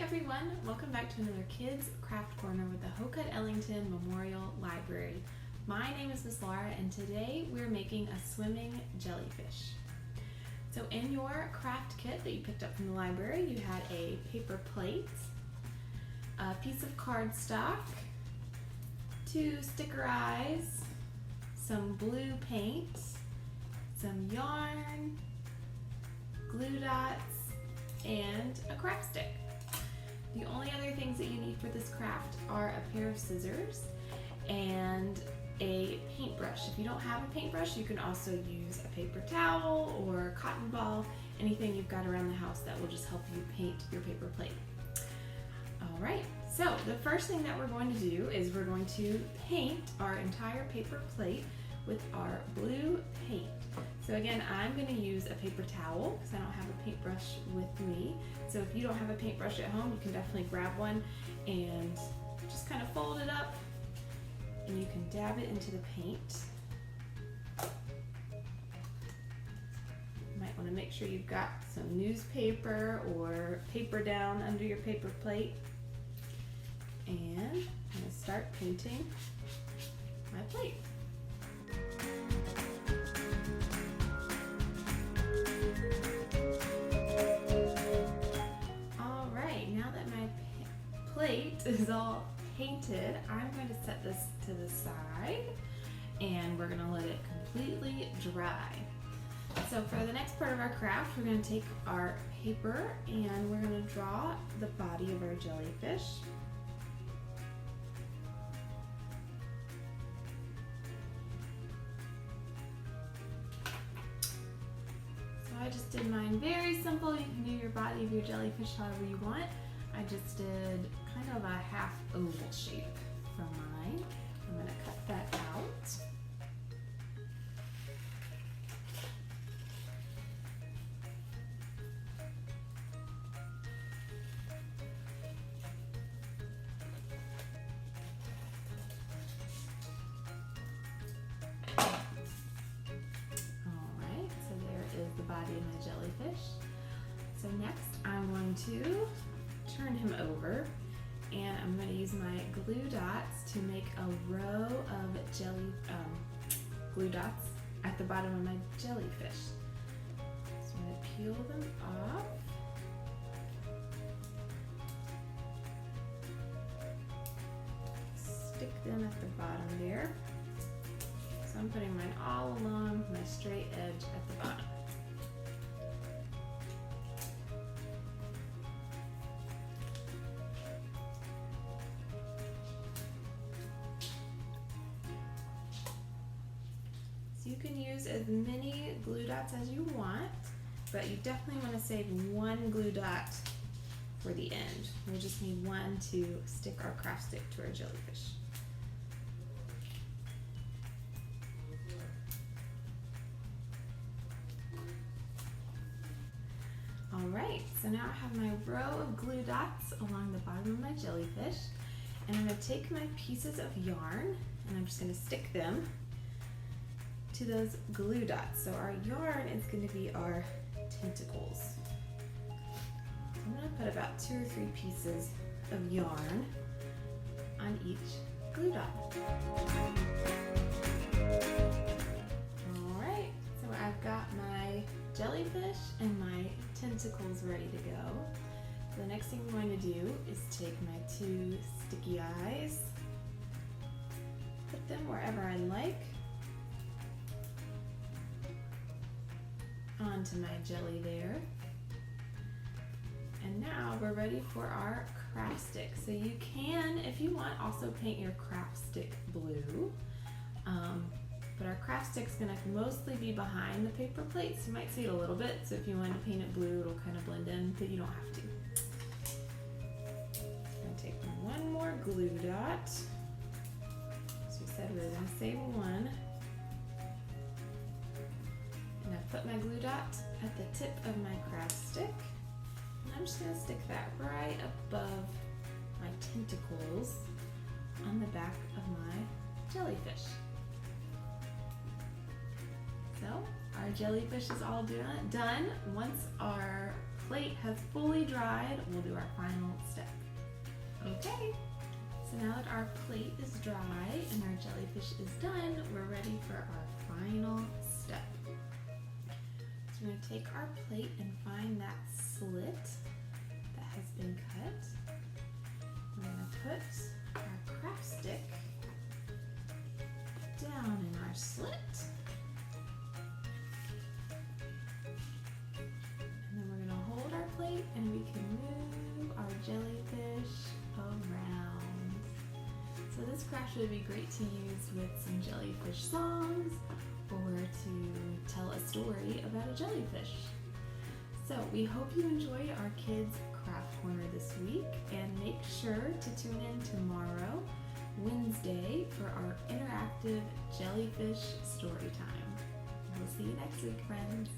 everyone, welcome back to another Kids Craft Corner with the Hocutt-Ellington Memorial Library. My name is Miss Laura and today we're making a swimming jellyfish. So in your craft kit that you picked up from the library, you had a paper plate, a piece of cardstock, 2 sticker eyes, some blue paint, some yarn, glue dots, and a craft stick. The only other things that you need for this craft are a pair of scissors and a paintbrush. If you don't have a paintbrush, you can also use a paper towel or a cotton ball, anything you've got around the house that will just help you paint your paper plate. All right, so the first thing that we're going to do is we're going to paint our entire paper plate with our blue paint. So again, I'm going to use a paper towel because I don't have a paintbrush with me. So if you don't have a paintbrush at home, you can definitely grab one and just kind of fold it up and you can dab it into the paint. You might want to make sure you've got some newspaper or paper down under your paper plate. And I'm going to start painting my plate. Plate is all painted, I'm going to set this to the side and we're going to let it completely dry. So for the next part of our craft, we're going to take our paper and we're going to draw the body of our jellyfish. So I just did mine very simple. You can do your body of your jellyfish however you want. I just did kind of a half oval shape for mine. I'm going to cut that out. Alright, so there is the body of my jellyfish. So next I'm going to turn him over and I'm going to use my glue dots to make a row of glue dots at the bottom of my jellyfish. So I'm going to peel them off. Stick them at the bottom there. So I'm putting mine all along my straight edge at the bottom. You can use as many glue dots as you want, but you definitely want to save one glue dot for the end. We'll just need one to stick our craft stick to our jellyfish. Alright, so now I have my row of glue dots along the bottom of my jellyfish, and I'm going to take my pieces of yarn and I'm just going to stick them to those glue dots. So our yarn is going to be our tentacles. So I'm going to put about 2 or 3 pieces of yarn on each glue dot. Alright, so I've got my jellyfish and my tentacles ready to go. So the next thing I'm going to do is take my 2 sticky eyes, put them wherever I like, onto my jelly there. And now we're ready for our craft stick. So you can, if you want, also paint your craft stick blue. But our craft stick's gonna mostly be behind the paper plate, so you might see it a little bit. So if you want to paint it blue, it'll kind of blend in, but you don't have to. I'm gonna take one more glue dot. As we said, we're gonna save one. And I put my glue dot at the tip of my craft stick. And I'm just going to stick that right above my tentacles on the back of my jellyfish. So our jellyfish is all done. Once our plate has fully dried, we'll do our final step. Okay, so now that our plate is dry and our jellyfish is done, we're ready for our final step. So we're going to take our plate and find that slit that has been cut. We're going to put our craft stick down in our slit. And then we're going to hold our plate and we can move our jellyfish around. So this craft would be great to use with some jellyfish songs or to tell a story about a jellyfish. So we hope you enjoyed our Kids Craft Corner this week, and make sure to tune in tomorrow, Wednesday, for our interactive jellyfish story time. We'll see you next week, friends.